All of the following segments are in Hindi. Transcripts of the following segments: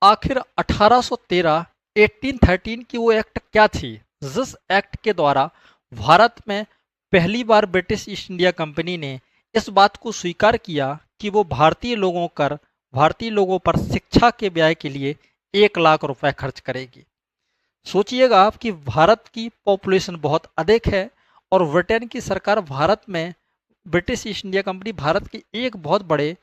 आखिर 1813 1813 की वो एक्ट क्या थी जिस एक्ट के द्वारा भारत में पहली बार ब्रिटिश ईस्ट इंडिया कंपनी ने इस बात को स्वीकार किया कि वो भारतीय लोगों पर शिक्षा के व्यय के लिए 1 लाख रुपए खर्च करेगी। सोचिएगा आप कि भारत की पॉपुलेशन बहुत अधिक है और ब्रिटेन की सरकार भारत में British east India company Bharat के एक बहुत बड़े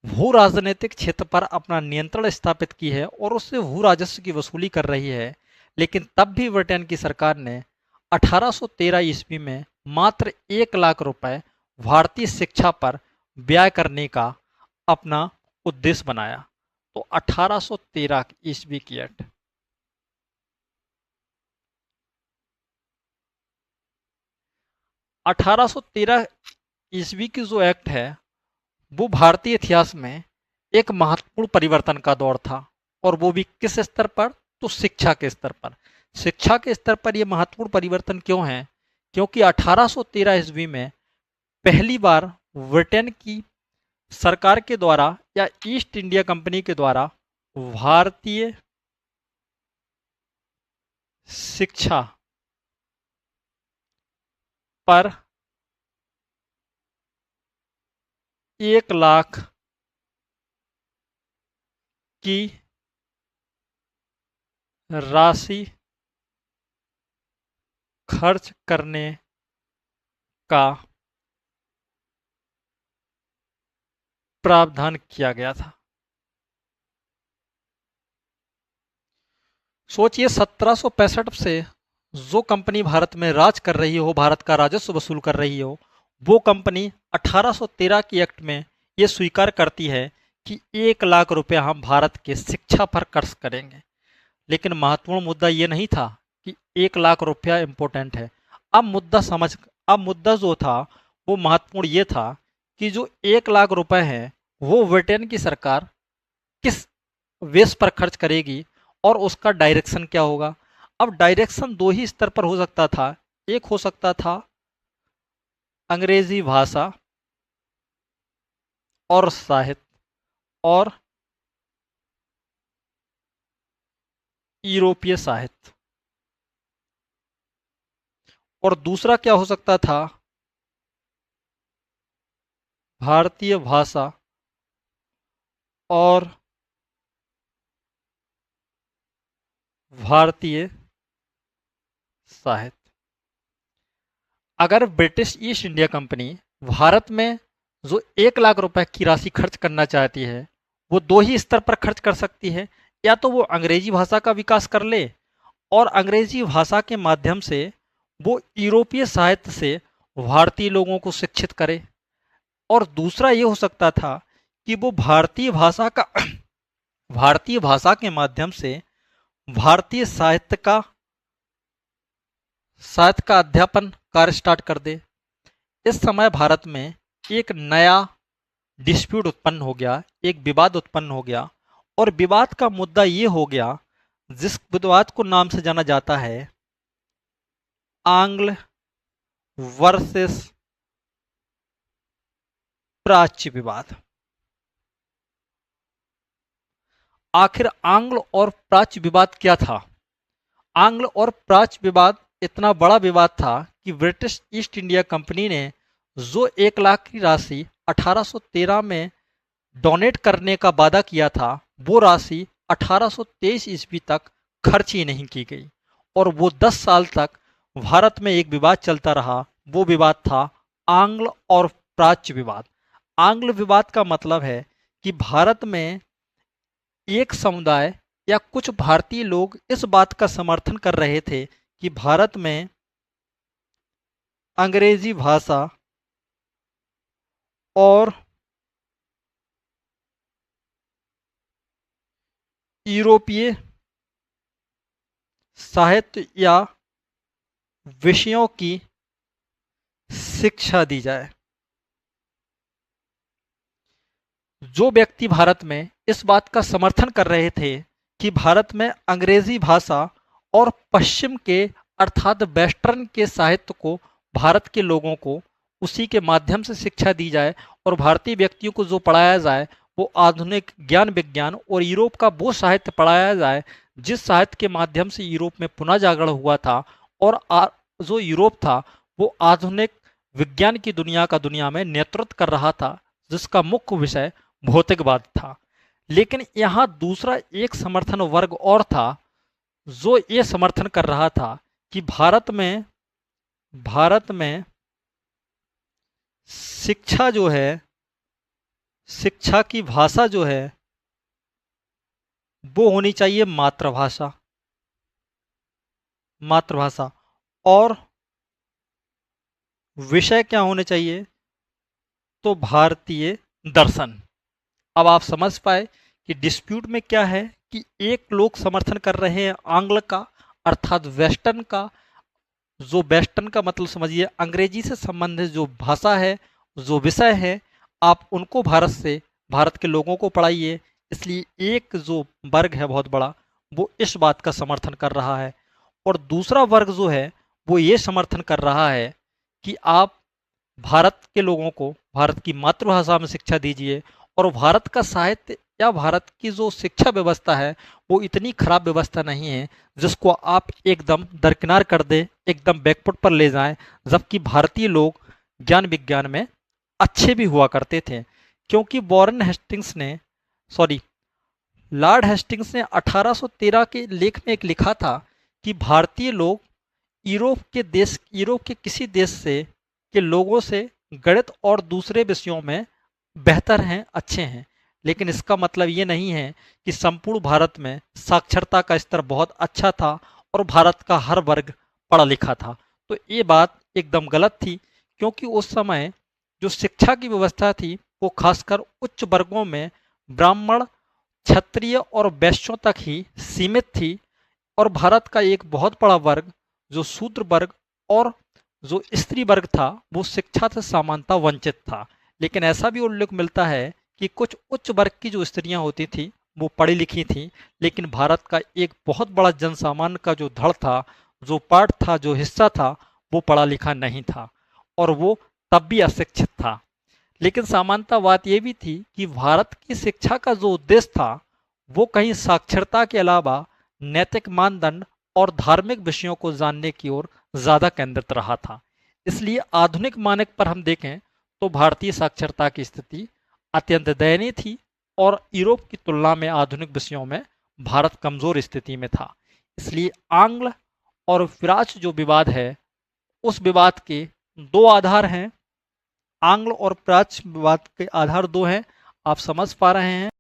भू राजनीतिक क्षेत्र पर अपना नियंत्रण स्थापित की है और उससे भू राजस्व की वसूली कर रही है। लेकिन तब भी ब्रिटेन की सरकार ने 1813 ईस्वी में मात्र 1 लाख रुपए भारतीय शिक्षा पर व्यय करने का अपना उद्देश्य बनाया। तो 1813 ईस्वी की एक्ट। 1813 ईस्वी की जो एक्ट है वो भारतीय इतिहास में एक महत्वपूर्ण परिवर्तन का दौर था। और वो भी किस स्तर पर? तो शिक्षा के स्तर पर। शिक्षा के स्तर पर यह महत्वपूर्ण परिवर्तन क्यों है? क्योंकि 1813 ईस्वी में पहली बार ब्रिटेन की सरकार के द्वारा या ईस्ट इंडिया कंपनी के द्वारा भारतीय शिक्षा पर 1 लाख की राशि खर्च करने का प्रावधान किया गया था। सोचिए 1765 से जो कंपनी भारत में राज कर रही हो, भारत का राजस्व वसूल कर रही हो, वो कंपनी 1813 की एक्ट में ये स्वीकार करती है कि 1 लाख रुपए हम भारत के शिक्षा पर खर्च करेंगे। लेकिन महत्वपूर्ण मुद्दा ये नहीं था कि 1 लाख रुपया इम्पोर्टेंट है। अब मुद्दा जो था वो महत्वपूर्ण ये था कि जो 1 लाख रुपए हैं वो ब्रिटेन की सरकार किस बेस पर खर्च करेगी और उसका डायरेक्शन क्या होगा। अब डायरेक्शन दो ही स्तर पर हो सकता था। एक हो सकता था अंग्रेजी भाषा और साहित्य और यूरोपीय साहित्य, और दूसरा क्या हो सकता था? भारतीय भाषा और भारतीय साहित्य। अगर British east India company Bharat में जो 1 लाख रुपए की राशि खर्च करना चाहती है वो दो ही स्तर पर खर्च कर सकती है। या तो वो अंग्रेजी भाषा का विकास कर ले और अंग्रेजी भाषा के माध्यम से वो यूरोपीय साहित्य से भारतीय लोगों को शिक्षित करे, और दूसरा ये हो सकता था कि वो भारतीय भाषा के माध्यम से भारतीय साहित्य का अध्यापन कार्य स्टार्ट कर दे। इस समय भारत में एक नया डिस्प्यूट उत्पन्न हो गया, एक विवाद उत्पन्न हो गया, और विवाद का मुद्दा ये हो गया जिस विवाद को नाम से जाना जाता है आंग्ल वर्सेस प्राच्य विवाद। आखिर आंग्ल और प्राच्य विवाद क्या था? आंग्ल और प्राच्य विवाद इतना बड़ा विवाद था कि ब्रिटिश ईस्ट इंडिया कंपनी ने जो 1 लाख की राशि 1813 में डोनेट करने का वादा किया था वो राशि 1823 ईस्वी तक खर्च ही नहीं की गई, और वो 10 साल तक भारत में एक विवाद चलता रहा। वो विवाद था आंग्ल और प्राच्य विवाद। आंग्ल विवाद का मतलब है कि भारत में एक समुदाय या कुछ भारतीय लोग इस बात का समर्थन कर रहे थे कि भारत में अंग्रेजी भाषा और यूरोपीय साहित्य या विषयों की शिक्षा दी जाए। जो व्यक्ति भारत में इस बात का समर्थन कर रहे थे कि भारत में अंग्रेजी भाषा और पश्चिम के अर्थात वेस्टर्न के साहित्य को भारत के लोगों को उसी के माध्यम से शिक्षा दी जाए और भारतीय व्यक्तियों को जो पढ़ाया जाए वो आधुनिक ज्ञान विज्ञान और यूरोप का वो साहित्य पढ़ाया जाए जिस साहित्य के माध्यम से यूरोप में पुनः जागरण हुआ था और जो यूरोप था वो आधुनिक विज्ञान की दुनिया में नेतृत्व कर रहा था, जिसका मुख्य विषय भौतिकवाद था। लेकिन यहाँ दूसरा एक समर्थन वर्ग और था जो ये समर्थन कर रहा था कि भारत में शिक्षा जो है, शिक्षा की भाषा जो है वो होनी चाहिए मातृभाषा। मातृभाषा और विषय क्या होने चाहिए, तो भारतीय दर्शन। अब आप समझ पाए कि डिस्प्यूट में क्या है कि एक लोग समर्थन कर रहे हैं आंग्ल का, अर्थात वेस्टर्न का। जो वेस्टर्न का मतलब समझिए अंग्रेजी से संबंधित जो भाषा है, जो विषय है, आप उनको भारत के लोगों को पढ़ाइए। इसलिए एक जो वर्ग है बहुत बड़ा वो इस बात का समर्थन कर रहा है, और दूसरा वर्ग जो है वो ये समर्थन कर रहा है कि आप भारत के लोगों को भारत की मातृभाषा में शिक्षा दीजिए। और भारत का साहित्य या भारत की जो शिक्षा व्यवस्था है वो इतनी खराब व्यवस्था नहीं है जिसको आप एकदम दरकिनार कर दे, एकदम बैकफुट पर ले जाएं। जबकि भारतीय लोग ज्ञान विज्ञान में अच्छे भी हुआ करते थे, क्योंकि लॉर्ड हेस्टिंग्स ने 1813 के लेख में एक लिखा था कि भारतीय लोग यूरोप के किसी देश से के लोगों से गणित और दूसरे विषयों में बेहतर हैं, अच्छे हैं। लेकिन इसका मतलब ये नहीं है कि संपूर्ण भारत में साक्षरता का स्तर बहुत अच्छा था और भारत का हर वर्ग पढ़ा लिखा था। तो ये बात एकदम गलत थी, क्योंकि उस समय जो शिक्षा की व्यवस्था थी वो खासकर उच्च वर्गों में ब्राह्मण, क्षत्रिय और वैश्यों तक ही सीमित थी। और भारत का एक बहुत बड़ा वर्ग जो शूद्र वर्ग और जो स्त्री वर्ग था वो शिक्षा से सामान्यतः वंचित था। लेकिन ऐसा भी उल्लेख मिलता है कि कुछ उच्च वर्ग की जो स्त्रियां होती थी वो पढ़ी लिखी थी, लेकिन भारत का एक बहुत बड़ा जनसामान्य का जो धड़ था, जो पार्ट था, जो हिस्सा था, वो पढ़ा लिखा नहीं था और वो तब भी अशिक्षित था। लेकिन सामान्यतः बात ये भी थी कि भारत की शिक्षा का जो उद्देश्य था वो कहीं साक्षरता के अलावा नैतिक मानदंड और धार्मिक विषयों को जानने की ओर ज़्यादा केंद्रित रहा था। इसलिए आधुनिक मानक पर हम देखें तो भारतीय साक्षरता की स्थिति अत्यंत दयनीय थी और यूरोप की तुलना में आधुनिक विषयों में भारत कमज़ोर स्थिति में था। इसलिए आंग्ल और फ्रांस जो विवाद है उस विवाद के दो आधार हैं। आंग्ल और प्राच्य विवाद के आधार दो हैं, आप समझ पा रहे हैं।